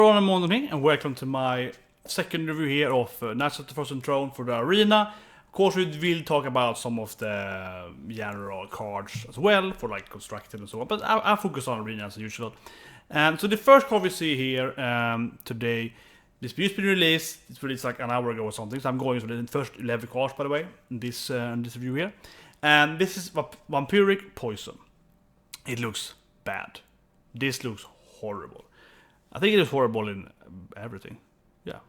Hello, I'm Mountainfire, and welcome to my second review here of Knights of the Frozen Throne for the arena. Of course, we will talk about some of the general cards as well, for like constructed and so on, but I'll focus on arena as usual. So the first card we see here today, this used to be released, it's released like an hour ago or something, so I'm going through the first 11 cards, by the way, in this review here. And this is Vampiric Poison. It looks bad. This looks horrible. I think it is horrible in everything. Yeah,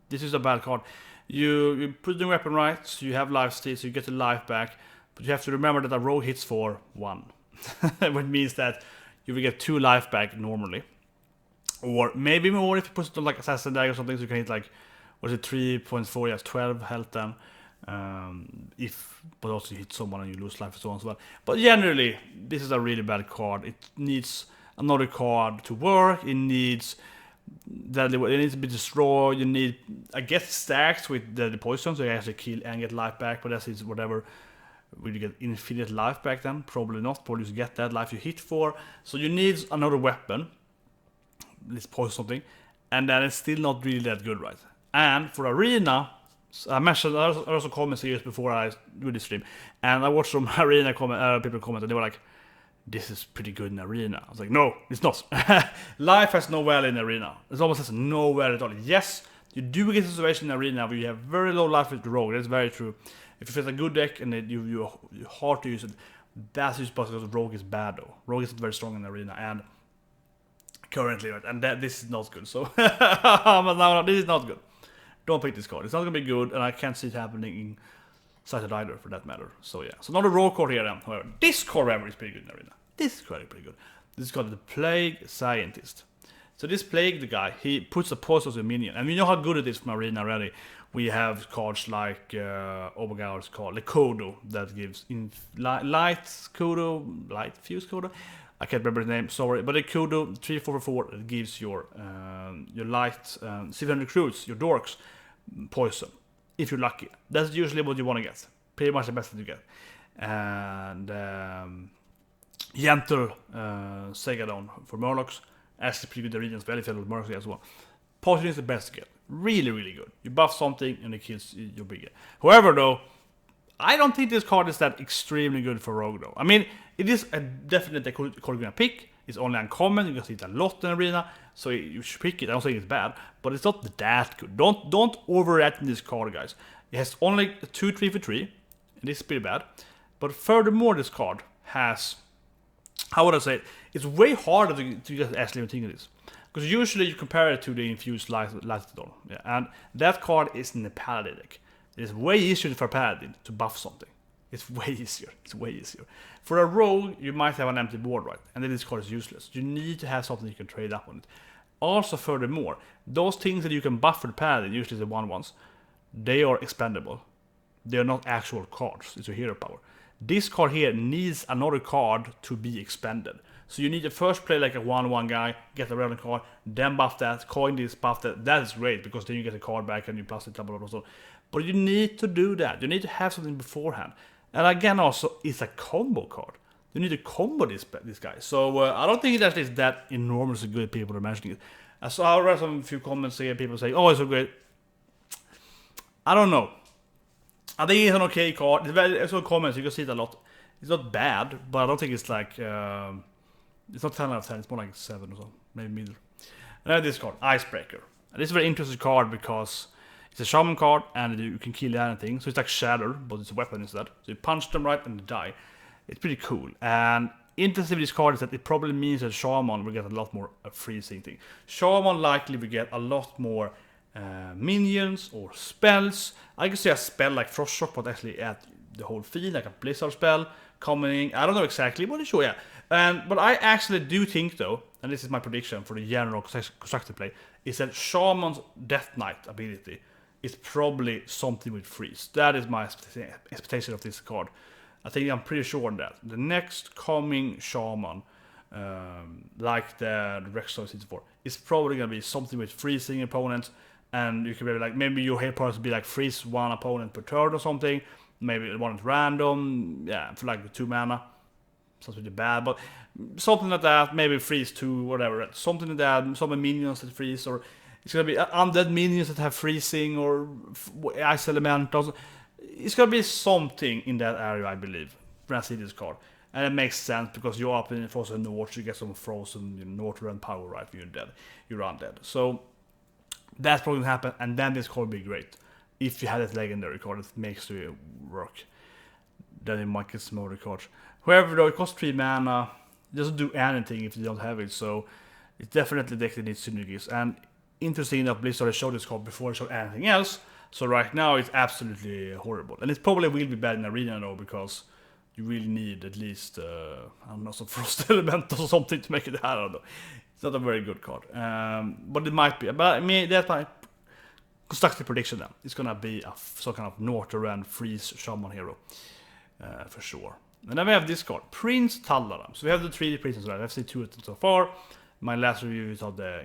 this is a bad card. You put the weapon right, so you have life steal, so you get the life back. But you have to remember that a rogue hits for 1. Which means that you will get 2 life back normally. Or maybe more if you put it on like Assassin Dagger or something, so you can hit like, what is it, 3.4, yes, 12 health then. But also you hit someone and you lose life and so on as well. But generally, this is a really bad card. It needs another card to work. It needs to be destroyed. You need, I guess, stacks with the poison, so you actually kill and get life back. But that's whatever. Will you get infinite life back then? Probably not. Probably just get that life you hit for. So you need another weapon. Let's poison something, and then it's still not really that good, right? And for arena, I mentioned I also commented years before I do this stream, and I watched some arena people comment, and they were like, "This is pretty good in arena." I was like, "No, it's not." Life has no value in arena. It almost has no value at all. Yes, you do get a situation in arena where you have very low life with the rogue. That's very true. If you face a good deck and you're hard to use it, that's just because rogue is bad though. Rogue is very strong in arena and currently, right? And this is not good. So no, this is not good. Don't pick this card. It's not gonna be good, and I can't see it happening in Sighted either, for that matter. So yeah, so not a raw card here then. However, this card however is pretty good in arena. This card is pretty good. This is called the Plague Scientist. So this Plague, the guy, he puts a poison to a minion, and we know how good it is from arena already. We have cards like oh my god, it's called the Kodo that gives light Kodo, light fuse Kodo. I can't remember the name, sorry, but the Kodo 3/4/4 that gives your light 700 crews, your dorks, poison. If you're lucky. That's usually what you want to get. Pretty much the best that you get. And Gentle Segadon for Murlocs. Actually pretty good arena as well if you have Murlocs as well. Poison is the best to get. Really, really good. You buff something and it kills your bigger. However though, I don't think this card is that extremely good for Rogue though. I mean, it is a definite card you're gonna pick. It's only uncommon, you can see it a lot in arena, so you should pick it. I don't think it's bad, but it's not that good. Don't overreact in this card, guys. It has only 2 3/3, and this is pretty bad. But furthermore, this card has, how would I say it? It's way harder to get actually think of this. Because usually you compare it to the infused Lightstone. Yeah, and that card is in the Paladin deck. It is way easier for Paladin to buff something. It's way easier. It's way easier. For a rogue, you might have an empty board, right? And then this card is useless. You need to have something you can trade up on it. Also, furthermore, those things that you can buff for the paladin, usually the 1/1s, they are expendable. They are not actual cards. It's a hero power. This card here needs another card to be expended. So you need to first play like a 1/1 guy, get a relevant card, then buff that, coin this, buff that. That is great because then you get a card back and you plus it, blah, blah, blah, blah. But you need to do that. You need to have something beforehand. And again, also, it's a combo card. You need to combo this guy. So I don't think it actually is that enormously good. People are mentioning it. So I read some few comments here. People say, "Oh, it's so great." I don't know. I think it's an okay card. It's some comments. You can see it a lot. It's not bad, but I don't think it's like it's not 10 out of 10. It's more like 7 or so, maybe middle. And then this card, Icebreaker. And this is a very interesting card because it's a shaman card, and you can kill anything. So it's like Shatter, but it's a weapon instead. So you punch them right and they die. It's pretty cool. And interesting with this card is that it probably means that Shaman will get a lot more freezing thing. Shaman likely will get a lot more minions or spells. I can say a spell like Frost Shock, but actually add the whole field, like a Blizzard spell coming. I don't know exactly, but sure, yeah. But I actually do think though, and this is my prediction for the general constructed play, is that Shaman's Deathknight ability is probably something with freeze. That is my expectation of this card. I think I'm pretty sure on that. The next coming Shaman, like the Rexo Season 4, is probably going to be something with freezing opponents. And you can be like, maybe your hit points will be like freeze one opponent per turn or something. Maybe one at random, yeah, for like 2 mana. sounds really bad, but something like that, maybe freeze 2, whatever, something like that, some minions that freeze, or it's gonna be undead minions that have freezing, or ice elementals. It's gonna be something in that area, I believe, when I see this card. And it makes sense, because you're up in the frozen north, you get some frozen northern power, right, when you're dead, you're undead. So that's probably gonna happen, and then this card will be great. If you have that legendary card that makes it work, then it might get some other cards. However, though, it costs 3 mana, it doesn't do anything if you don't have it, so it's definitely a deck that needs synergies. And interesting enough, Blizzard showed this card before it showed anything else, so right now it's absolutely horrible. And it probably will be bad in Arena though, because you really need at least, I don't know, some Frost Elemental or something to make it, I don't know. It's not a very good card, but it might be. But I mean, that's my constructive prediction then. It's gonna be some kind of Northern Freeze Shaman hero, for sure. And then we have this card, Prince Taldaram. So we have the 3D princes, right? I've seen 2 of them so far. My last review is of the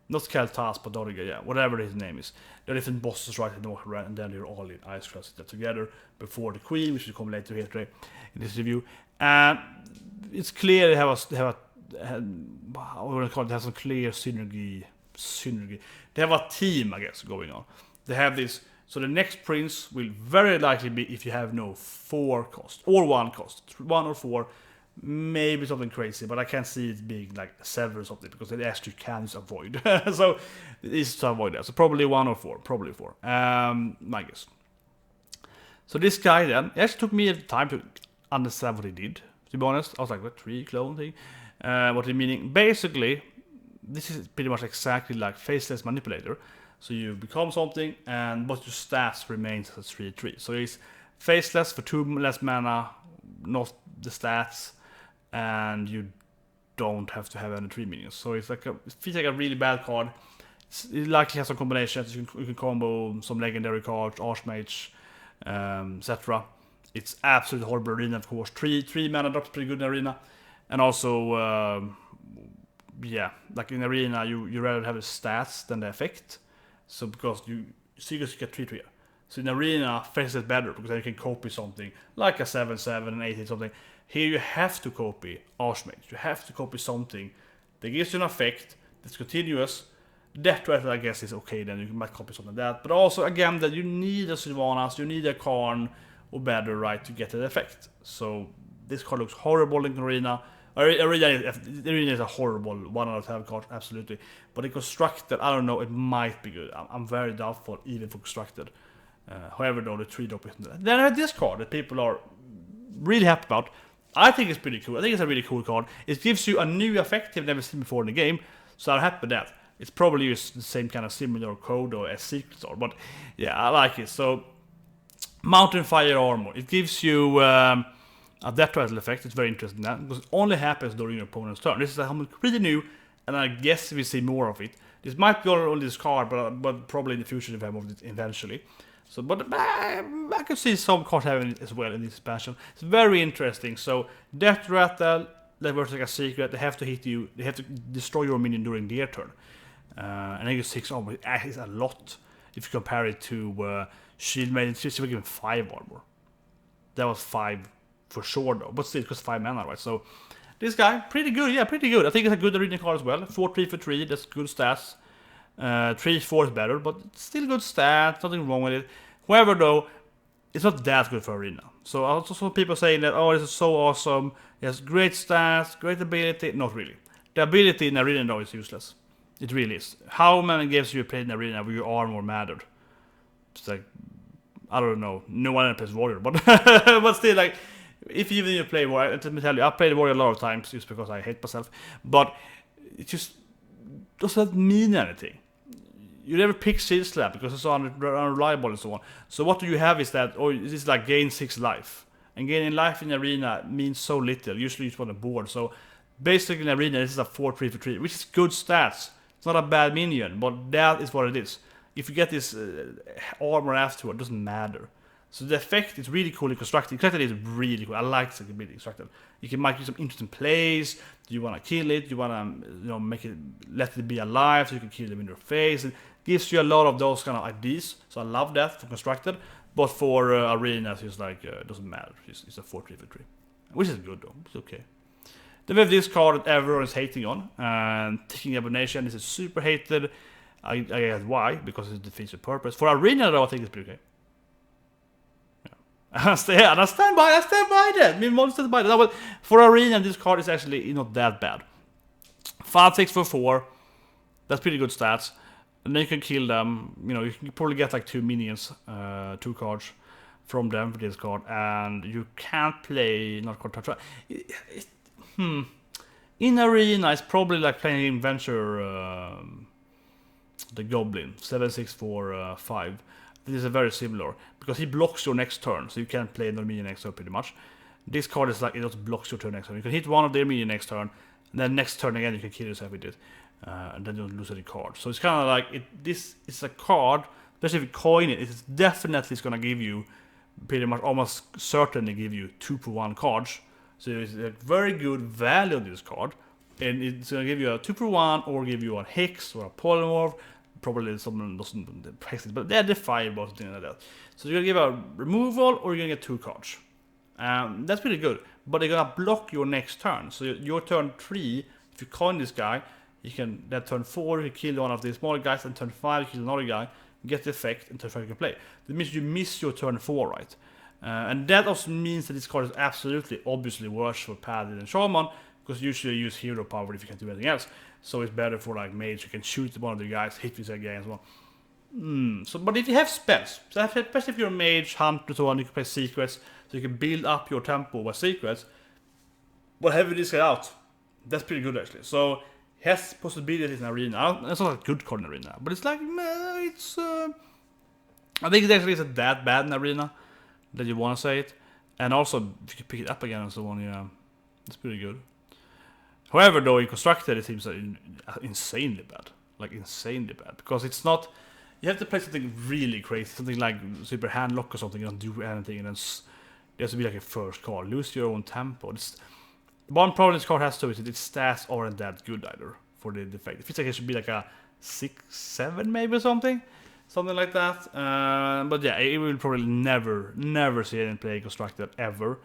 not Keltas, but Doriga, yeah, whatever his name is. There are different bosses right in Northern, and then they're all in Ice Class together before the Queen, which will come later here today in this review. And it's clear they have some clear synergy. They have a team, I guess, going on. They have this. So the next prince will very likely be if you have no 4 cost or 1 cost, 1 or 4, maybe something crazy, but I can't see it being like 7 or something, because it actually can just avoid. So it is to avoid that. So probably 1 or 4, probably 4. My guess. So this guy then, it actually took me time to understand what he did. To be honest, I was like, what 3 clone thing? What he meaning? Basically, this is pretty much exactly like Faceless Manipulator. So you become something, but your stats remains as 3/3. So he's faceless for 2 less mana, not the stats, and you don't have to have any 3 minions. So it's like it feels like a really bad card. It likely has some combinations. You can combo some legendary cards, Archmage, etc. It's absolutely horrible arena, of course. 3 mana drops pretty good in arena, and also yeah, like in arena you rather have the stats than the effect. So because you get 3/3. So in arena, face is better, because then you can copy something like a 7/7 and 8/8 something. Here you have to copy Archmage. You have to copy something that gives you an effect that's continuous. Deathrattle, I guess, is okay, then you might copy something like that. But also, again, that you need a Sylvanas, you need a Karn or better, right, to get the effect. So this card looks horrible in arena. Arena is a horrible 1 out of 10 card, absolutely. But in constructed, I don't know, it might be good. I'm very doubtful, even for constructed. However, though, the 3 drop isn't that. Then I have this card that people are really happy about. I think it's pretty cool. I think it's a really cool card. It gives you a new effect you've never seen before in the game, so I'm happy with that. It's probably the same kind of similar code or as secrets are, but yeah, I like it. So, Mountainfire Armor. It gives you a deathrattle effect. It's very interesting that, because it only happens during your opponent's turn. This is pretty new, and I guess we see more of it. This might be on this card, but probably in the future we have more of it eventually. So, but I could see some cards having it as well in this expansion. It's very interesting. So, deathrattle, that works like a secret. They have to hit you. They have to destroy your minion during their turn. And I think 6 armor is a lot if you compare it to Shield Maiden. She's given 5 armor. That was 5 for sure, though. But still, it costs 5 mana, right? So, this guy, pretty good. Yeah, pretty good. I think it's a good arena card as well. 4/3 for 3. That's good stats. 3/4 is better, but still good stats. Nothing wrong with it. However, though, it's not that good for arena. So also some people saying that, oh, this is so awesome. It has great stats, great ability. Not really. The ability in arena, though, is useless. It really is. How many games do you play in arena where your armor mattered? It's like, I don't know. No one plays warrior, but but still, like, if even you play warrior, let me tell you, I played warrior a lot of times just because I hate myself. But it just doesn't mean anything. You never pick Shield Slap because it's so unreliable and so on. So what do you have is that, or this is like gain 6 life. And gaining life in arena means so little. Usually it's on the board. So basically in arena, this is a 4/3 for 3, which is good stats. It's not a bad minion, but that is what it is. If you get this armor afterward, it doesn't matter. So the effect is really cool in constructed. Constructed is really cool. I like the ability constructed. You might do some interesting plays. Do you want to kill it? Do you want to make it, let it be alive so you can kill them in your face? It gives you a lot of those kind of ideas. So I love that for constructed. But for arenas, it's like, it doesn't matter. It's a 4-3 for 3. Which is good though, it's okay. Then we have this card that everyone is hating on. And Ticking Abomination, this is super hated. I get why, because it defeats the purpose. For arena though, I think it's pretty okay. Yeah. And I stand by that. I mean, monsters by that. No, but for arena, this card is actually not that bad. 5-6 for 4. That's pretty good stats. And then you can kill them. You know, you can probably get like 2 minions, 2 cards from them for this card. And you can't play not card. In arena, it's probably like playing Venture the Goblin 7-6 for 5. This is very similar because he blocks your next turn, so you can't play another minion next turn pretty much. This card is like it just blocks your turn next turn. You can hit one of their minion next turn, and then next turn again you can kill yourself with it, and then you don't lose any cards. So it's kind of like this is a card, especially if you coin it. It's definitely gonna give you pretty much almost certainly give you 2-for-1 cards. So it's a very good value on this card, and it's gonna give you a 2-for-1 or give you a Hex or a Polymorph. Probably someone doesn't practice, but they're defiable or something like that. So you're gonna give a removal or you're gonna get 2 cards. That's pretty good, but they're gonna block your next turn. So your turn 3, if you coin this guy, you can that turn 4 you kill one of the smaller guys, and turn 5 you kill another guy, get the effect, and turn 5 you can play. That means you miss your turn 4, right? And that also means that this card is absolutely, obviously worse for Paladin and Shaman, because usually you use hero power if you can't do anything else. So it's better for like mage, you can shoot one of the guys, hit with that guy as well. So, but if you have spells, so especially if you're a mage, hunter, so on, you can play secrets, so you can build up your tempo by secrets. But having this guy out, that's pretty good actually. So he has possibilities in arena. It's not a good card in arena, but it's like it's. I think it actually isn't that bad in arena that you want to say it, and also if you can pick it up again and so on, yeah, it's pretty good. However, though, in constructed, it seems insanely bad. Like, insanely bad. Because it's not... You have to play something really crazy. Something like Super Handlock or something. You don't do anything. And then it has to be like a first card. Lose your own tempo. One problem this card has to is that its stats aren't that good either for the effect. It feels like it should be like a 6-7 maybe or something. Something like that. But yeah, it will probably never see any play constructed ever.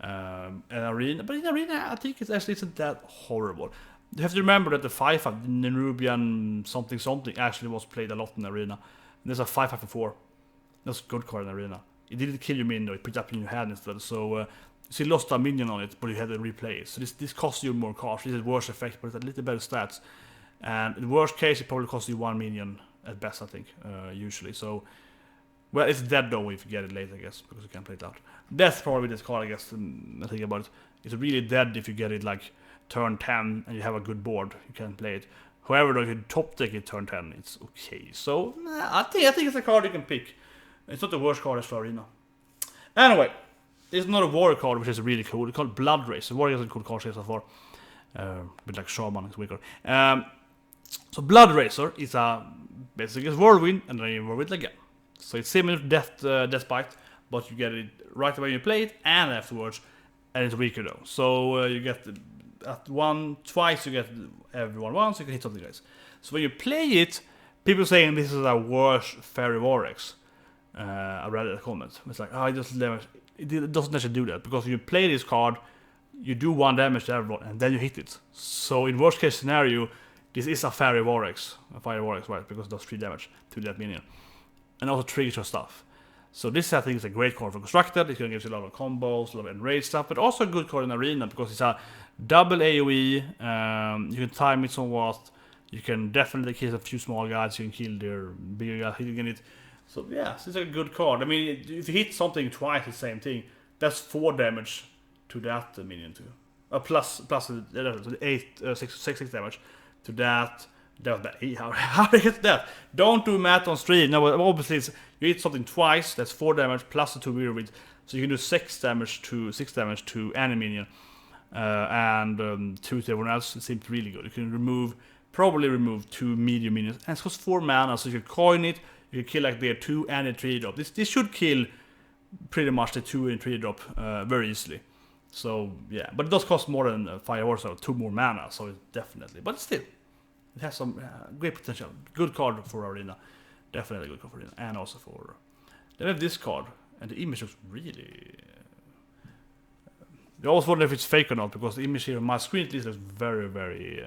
An arena, but in arena I think it actually isn't that horrible. You have to remember that the 5-5 Nerubian something actually was played a lot in arena. And there's a 5-5 for 4. That's a good card in arena. It didn't kill your minion though, it put it up in your hand instead. So you lost a minion on it, but you had to replay it. So this costs you more cards. This is worse effect, but it's a little better stats. And in the worst case, it probably costs you 1 minion at best, I think, usually. So, well, it's dead though if you get it late, I guess, because you can't play it out. That's probably this card, I guess, I think about it. It's really dead if you get it like turn 10 and you have a good board, you can't play it. However, though, if you top deck it turn 10, it's okay. So, I think it's a card you can pick. It's not the worst card as for arena. Anyway, there's another warrior card which is really cool. It's called Blood Race. The warrior is a cool card so far. With like Shaman, it's weaker. So Blood Racer is basically a whirlwind and then you whirlwind again. So it's similar to Death Bite, but you get it right away when you play it and afterwards, and it's weaker though. So you get twice you get everyone once, you can hit something guys. So when you play it, people saying this is a worse Fairy Warx. I read a comment. It's like, it doesn't actually do that, because when you play this card, you do 1 damage to everyone and then you hit it. So in worst case scenario, this is a Fairy Warx, right? Because it does 3 damage to that minion. And also triggers your stuff. So this I think is a great card for constructed. It's going to give you a lot of combos, a lot of enraged stuff, but also a good card in arena because it's a double AoE. You can time it somewhat. You can definitely kill a few small guys. You can kill their bigger guys hitting it. So yeah, it's a good card. I mean, if you hit something twice, the same thing, that's 4 damage to that minion too. Plus 6 damage to that. That was bad. How do you get that? Don't do math on stream. No, obviously you hit something twice. That's 4 damage plus the 2 weird with, so you can do 6 damage to any minion, and 2 to everyone else. It seems really good. You can probably remove 2 medium minions, and it costs 4 mana. So you can coin it. You can kill like their 2 and a 3 drop. This should kill pretty much the 2 and 3 drop very easily. So yeah, but it does cost more than 5 or so, 2 more mana. So it's definitely, but still. It has some great potential. Good card for arena. Definitely good card for arena. And also for Then we have this card, and the image looks really... You always wonder if it's fake or not, because the image here on my screen at least looks very, very...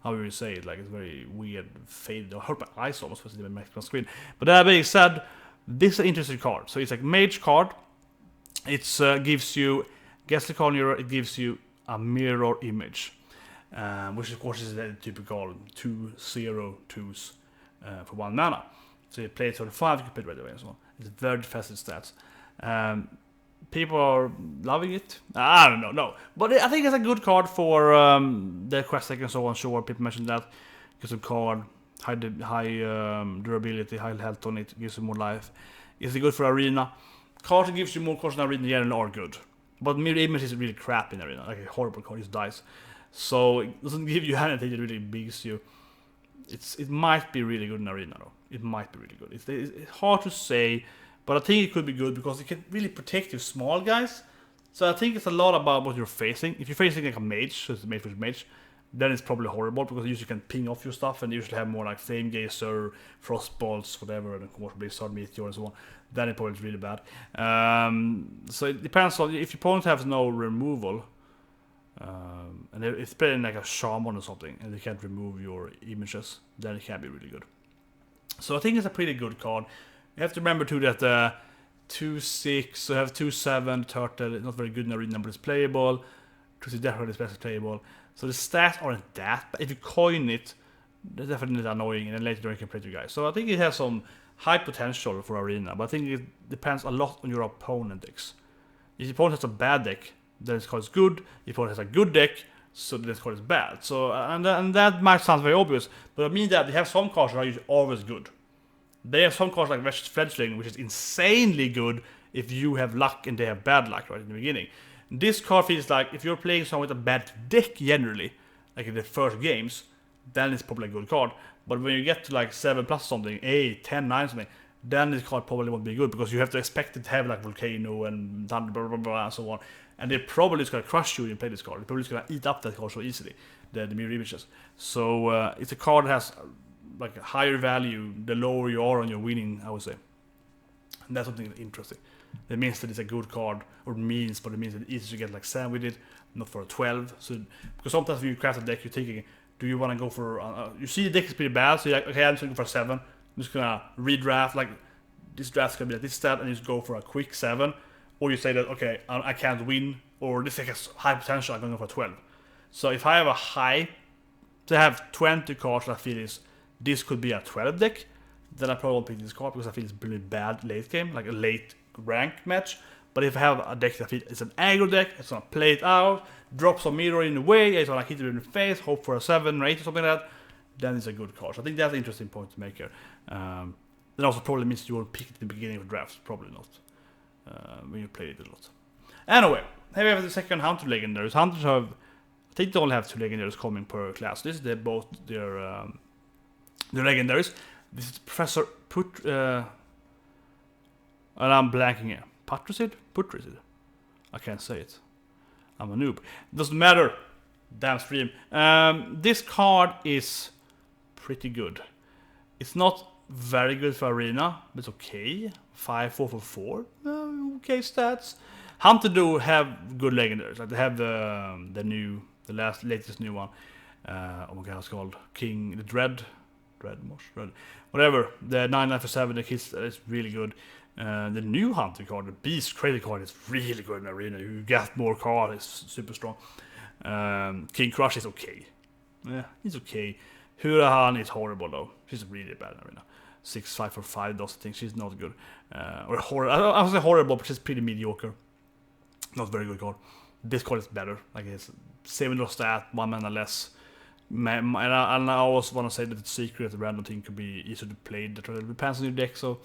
how would you say it? Like, it's very weird, faded. I hurt my eyes almost when I on screen. But that being said, this is an interesting card. So it's like mage card. It gives you Ghastly Conjurer. It gives you a mirror image, which of course is the typical 2/0/2s for 1 mana. So you play 35, you can play it right away and so on. It's very defensive stats. People are loving it. I don't know, no. But I think it's a good card for the quest deck and so on. Sure, people mentioned that. Gives a card, high durability, high health on it, gives you more life. Is it good for arena? Cards that gives you more cards in arena in general are good. But mirror image is really crap in arena, like a horrible card, it dies. So it doesn't give you anything that really bigs you. It might be really good in arena though. It might be really good. It's hard to say, but I think it could be good because it can really protect your small guys. So I think it's a lot about what you're facing. If you're facing like a mage, so it's a mage versus mage, then it's probably horrible because you usually can ping off your stuff and you usually have more like Flame Gazer, Frost Bolts, whatever, and of course Blizzard, Meteor and so on. Then it probably is really bad. So it depends on if your opponent has no removal, and if it's playing like a Shaman or something and they can't remove your images, then it can be really good. So I think it's a pretty good card. You have to remember too that 2/6, so you have 2/7 turtle. It's not very good in arena, but it's playable. 2/6 deathrattle is best playable. So the stats aren't that, but if you coin it, that's definitely annoying, and then later you can play to guys. So I think it has some high potential for arena, but I think it depends a lot on your opponent decks. If your opponent has a bad deck, then this card is good. If your opponent has a good deck, so this card is bad. So and that might sound very obvious, but I mean that they have some cards that are usually always good. They have some cards like Wretched Fledgling, which is insanely good if you have luck and they have bad luck right in the beginning. This card feels like if you're playing someone with a bad deck generally, like in the first games, then it's probably a good card. But when you get to like 7+ something, 8, 10, 9 something, then this card probably won't be good because you have to expect it to have like Volcano and Thunder, blah, blah, blah, and so on. And it probably is going to crush you when you play this card. It's probably going to eat up that card so easily, the mirror images. So it's a card that has like a higher value the lower you are on your winning, I would say. And that's something interesting. That means that it's a good card, or means, but it means that it's easy to get like 7 with it, not for a 12. So because sometimes when you craft a deck, you're thinking, do you want to go for? You see the deck is pretty bad, so you're like, okay, I'm just going for 7. I'm just gonna redraft like this draft's gonna be like this stat, and you just go for a quick 7. Or you say that okay, I can't win, or this deck has high potential, I'm gonna go for 12. So if I have a high, to have 20 cards, I feel is this could be a 12 deck, then I probably won't pick this card because I feel it's really bad late game, like a late rank match. But if I have a deck that I feel it's an aggro deck, it's gonna play it out, drop some mirror in the way, it's gonna hit it in the face, hope for a 7 or 8 or something like that, then it's a good card. So I think that's an interesting point to make here. That also probably means you won't pick it at the beginning of drafts, probably not, when you play it a lot. Anyway, here we have the second Hunter legendaries. Hunters have, I think they only have 2 legendaries coming per class. This is both their legendaries. This is Professor and I'm blanking here. Putrid? I can't say it. I'm a noob. Doesn't matter. Damn stream. This card is pretty good. It's not very good for arena, but it's okay. 5/4 for 4. Okay stats. Hunter do have good legendaries. Like they have the latest new one. Oh my god, it's called King the Dread, whatever. The 9/9 for 7. The kids is really good. The new Hunter card, the Beast Credit card, is really good in arena. You get more card, it's super strong. King Crush is okay. Yeah, he's okay. Hurahan is horrible though. She's really bad in arena. 6/5 for 5 does things. She's not good. Or I would say horrible, but she's pretty mediocre. Not very good card. This card is better. Like it's 7 stat, 1 mana less. And I always want to say that the secret, the random thing, could be easier to play. That depends on your deck. So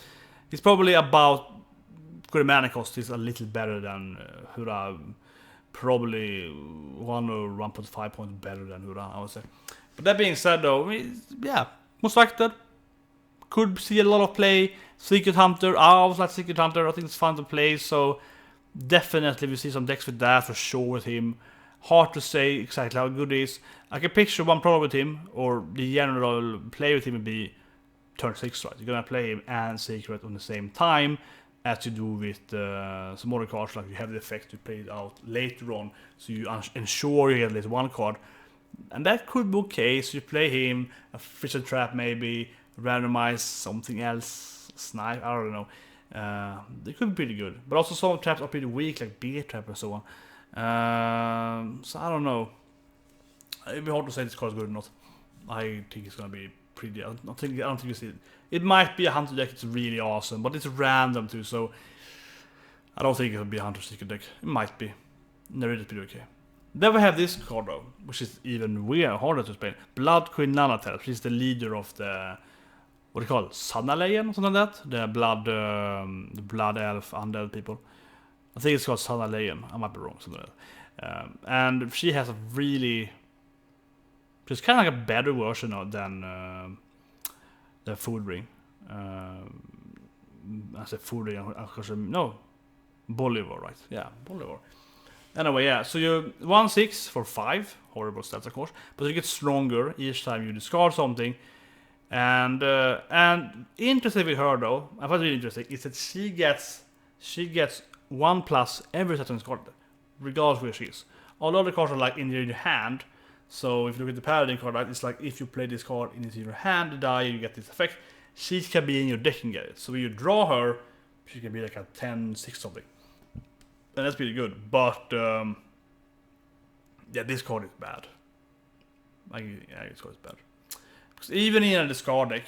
it's probably about good mana cost is a little better than Hura. Probably 1 or 1.5 points better than Hura, I would say. But that being said, though, yeah, most likely could see a lot of play. Secret Hunter, I always like Secret Hunter. I think it's fun to play. So definitely we see some decks with that for sure with him. Hard to say exactly how good he is. I can picture one problem with him, or the general play with him would be turn 6, right? You're gonna play him and Secret on the same time. as you do with some other cards, like you have the effect to play it out later on, so you ensure you get at least one card. And that could be okay, so you play him, a Fisher Trap maybe, randomize something else, Snipe, I don't know. They could be pretty good. But also some traps are pretty weak, like Beer Trap and so on. So I don't know. It'd be hard to say this card is good or not. I think it's gonna be pretty. I don't think you see it. It might be a Hunter deck. It's really awesome, but it's random too. So I don't think it'll be a Hunter Seeker deck. It might be. No, it's pretty okay. Then we have this card though, which is even weird, harder to explain. Blood Queen Nanatel. She's the leader of the, what do you call it, Sanaleyen or something like that. The blood elf undead people. I think it's called Sanaleyen. I might be wrong, something like that. And she has a really, she's kind of like a better version of than the Food Ring. I said Food Ring. No, Bolivar, right? Yeah, Bolivar. Anyway, yeah, so you're 1/6 for 5, horrible stats of course, but you get stronger each time you discard something. And interesting with her though, I find it really interesting, is that she gets 1+ every time discarded, regardless where she is. All other cards are like in your hand, so if you look at the Paladin card, right, it's like if you play this card into your hand, die, you get this effect. She can be in your deck and get it. So when you draw her, she can be like a 10/6 something. And that's pretty good, but yeah, this card is bad. This card is bad. Because even in a discard deck,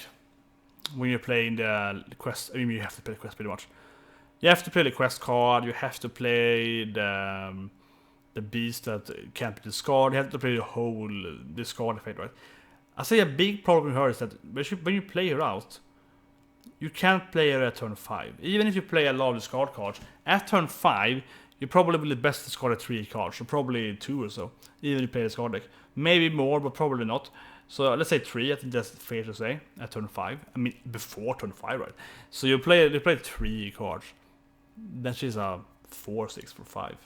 when you're playing the quest, I mean, you have to play the quest pretty much. You have to play the quest card, you have to play the beast that can't be discarded, you have to play the whole discard effect, right? I say a big problem with her is that when you play her out, you can't play her at turn 5. Even if you play a lot of discard cards, at turn 5, you probably will best discard 3 cards, or probably 2 or so, even if you play a discard deck. Maybe more, but probably not. So let's say 3, I think that's fair to say, at turn 5. I mean, before turn 5, right? So you play 3 cards. Then she's a 4/6 for 5.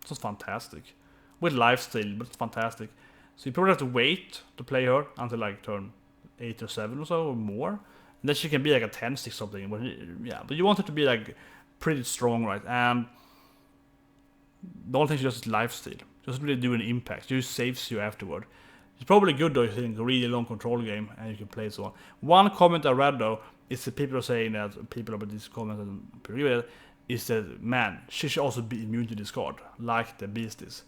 So it's fantastic. With lifesteal, but it's fantastic. So you probably have to wait to play her until like turn 8 or 7 or so, or more. And then she can be like a 10/6 something. But yeah, but you want her to be like pretty strong, right? And the only thing she does is lifesteal. She doesn't really do an impact. She just saves you afterward. It's probably good though if you're in a really long control game and you can play so on. One comment I read though is that people are saying that, people about this comment and agree with it, is that, man, she should also be immune to discard, like the beast is.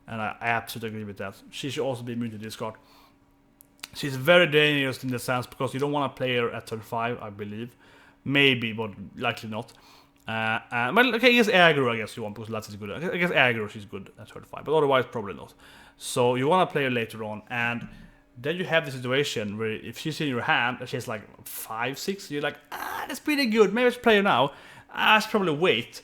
And I absolutely agree with that. She should also be immune to discard. She's very dangerous in the sense because you don't want to play her at turn 5, I believe. Maybe, but likely not. Well, okay, I guess aggro, I guess you want, because Lats is good. I guess aggro, she's good at turn 5, but otherwise, probably not. So you want to play her later on, and then you have the situation where if she's in your hand, and she's like 5/6, you're like, that's pretty good, maybe I should play her now. I should probably wait.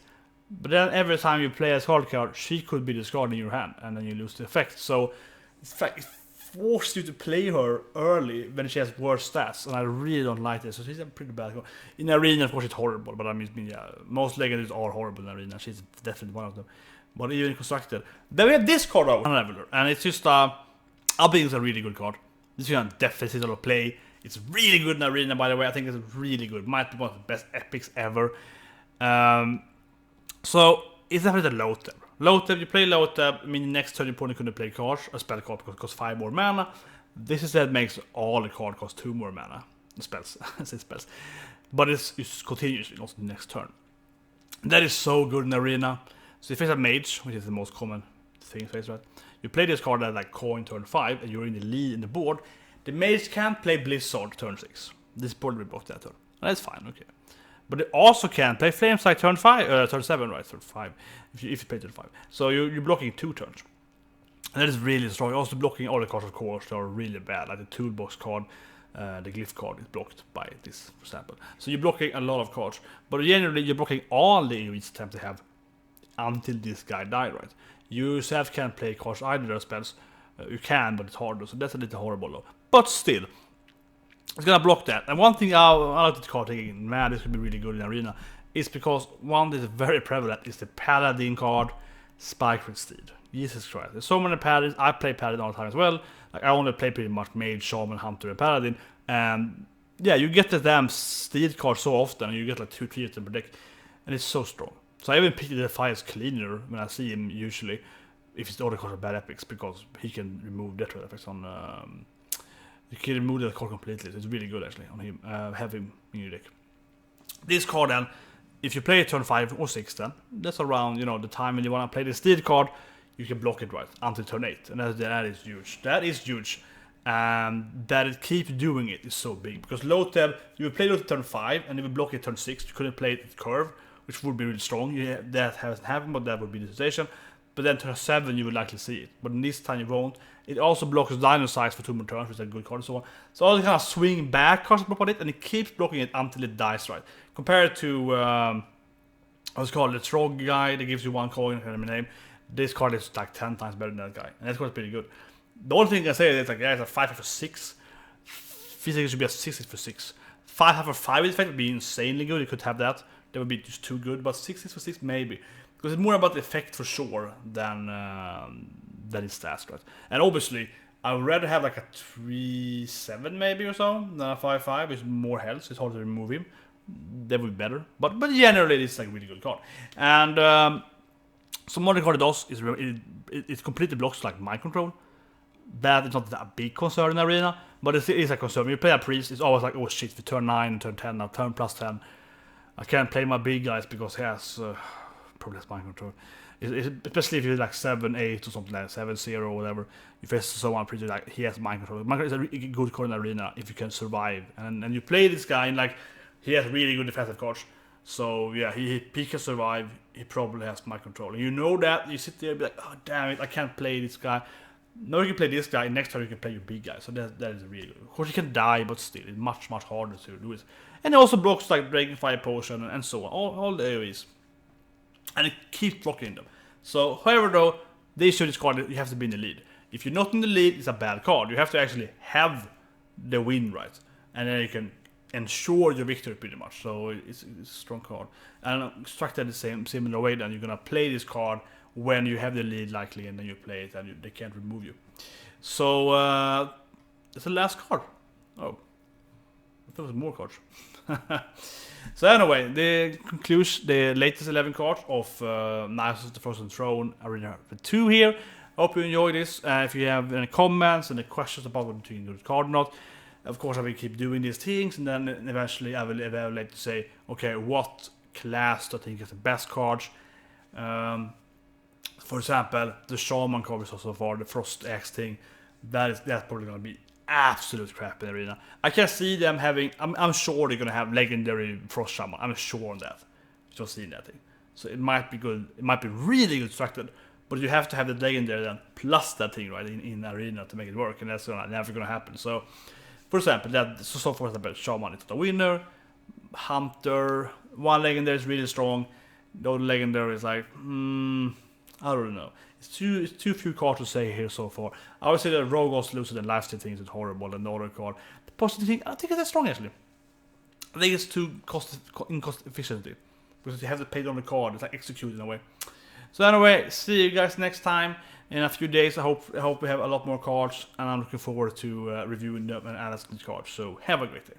But then every time you play a card card, she could be discarded in your hand, and then you lose the effect. So it forces you to play her early when she has worse stats, and I really don't like this. So she's a pretty bad card. In Arena, of course, it's horrible, but I mean, yeah, most legendaries are horrible in Arena. She's definitely one of them. But even in Constructed. Then we have this card out, Unraveler, and it's just I think it's a really good card. This is a deficit of play. It's really good in Arena, by the way. I think it's really good. Might be one of the best epics ever. So it's definitely the low tab. Low tab, you play low tab, meaning next turn you probably couldn't play cards, a spell card because it costs 5 more mana. This instead makes all the card cost 2 more mana. Spells, I say spells. But it's continuously, also the next turn. That is so good in Arena. So if you face a mage, which is the most common thing to face, right? You play this card at like coin turn 5, and you're in the lead in the board. The mage can't play Blizzard turn 6. This board will be blocked that turn. And that's fine, okay. But it also can play Flamesight turn 7, right? Turn 5. If you play turn 5. So you're blocking 2 turns. And that is really strong. You're also blocking all the cards, of course, that are really bad. Like the toolbox card, the glyph card is blocked by this, for example. So you're blocking a lot of cards. But generally, you're blocking all the elites attempt to have until this guy died, right? You yourself can't play cards either, those spells. You can, but it's harder. So that's a little horrible, though. But still, it's gonna block that. And one thing I like this card thinking, man, this could be really good in Arena, is because one that is very prevalent is the Paladin card, Spikered Steed. Jesus Christ. There's so many Paladins. I play Paladin all the time as well. Like I only play pretty much Mage, Shaman, Hunter, and Paladin. And yeah, you get the damn steed card so often, and you get like 2-3 of them per deck, and it's so strong. So I even pick the Defiance Cleaner when I see him usually, if it's the other cards are bad epics, because he can remove deathrattle effects on. You can remove that card completely. So it's really good actually on him. Have him in your deck. This card then, if you play it turn 5 or 6, then that's around the time when you want to play the steed card. You can block it right until turn 8, and that is huge. That is huge. And that it keeps doing it is so big, because Lotheb, you would play it turn 5 and you would block it turn 6. You couldn't play it at curve, which would be really strong. That hasn't happened, but that would be the situation. But then turn 7 you would likely see it, but this time you won't. It also blocks Dino Size for 2 more turns, which is a good card and so on. So all the kind of swing back cards block on it, and it keeps blocking it until it dies right. Compared to what's called the Trog guy that gives you 1 coin, I can't remember the name. This card is like 10 times better than that guy, and that card is pretty good. The only thing I can say is like, yeah, it's a 5 for 6. Physically it should be a 6 for 6. 5 for 5 effect would be insanely good. You could have that. That would be just too good. But 6 for 6 maybe, because it's more about the effect for sure than its stats, right? And obviously, I would rather have like a 3-7 maybe or so than a 5-5 with more health. So it's hard to remove him. That would be better. But generally, it's like a really good card. And so what the card does is it completely blocks like mind control. That is not a big concern in Arena, but it is a concern. When you play a priest, it's always like, oh shit, for turn 9 and turn 10, now turn plus 10. I can't play my big guys because he has probably has mind control. Especially if you're like 7-8 or something like that, 7-0 or whatever. You face someone pretty like he has mind control. Mind control is a good card in Arena if you can survive. And you play this guy and like he has really good defensive cards. So yeah, he can survive. He probably has mind control. And you know that, you sit there and be like, oh damn it, I can't play this guy. Now you can play this guy, next time you can play your big guy, so that is really good. Of course you can die, but still, it's much harder to do it. And it also blocks like Dragonfire Potion and so on, all the AoEs. And it keeps blocking them. So, however though, the issue with this card, you have to be in the lead. If you're not in the lead, it's a bad card. You have to actually have the win right. And then you can ensure your victory pretty much. So it's a strong card. And structured the similar way, then you're gonna play this card when you have the lead likely, and then you play it and they can't remove you. So that's the last card. Oh, I thought there was more cards. So anyway, the conclusion, the latest 11 cards of Knights of the Frozen Throne Arena 2 here. Hope you enjoyed this. If you have any comments and any questions about what you think of the card or not, of course I will keep doing these things, and then eventually I will evaluate to say, okay, what class do I think is the best cards. For example, the Shaman card we saw so far, the Frost Axe thing, that's probably gonna be absolute crap in Arena. I can see them having, I'm sure they're gonna have legendary Frost Shaman. I'm sure on that. Just seeing that thing. So it might be good, it might be really good structured, but you have to have the legendary then plus that thing right in Arena to make it work, and that's never gonna happen. So for example, so for example, Shaman is the winner, Hunter, one legendary is really strong, the other legendary is like, I don't know. It's too few cards to say here so far. I would say that Rogos losing and Lifesteal things is horrible, and the other card. The positive thing, I think it's strong actually. I think it's too cost efficiency, because you have to pay on the card. It's like executed in a way. So anyway, see you guys next time in a few days. I hope we have a lot more cards, and I'm looking forward to reviewing them and analyzing the cards. So have a great day.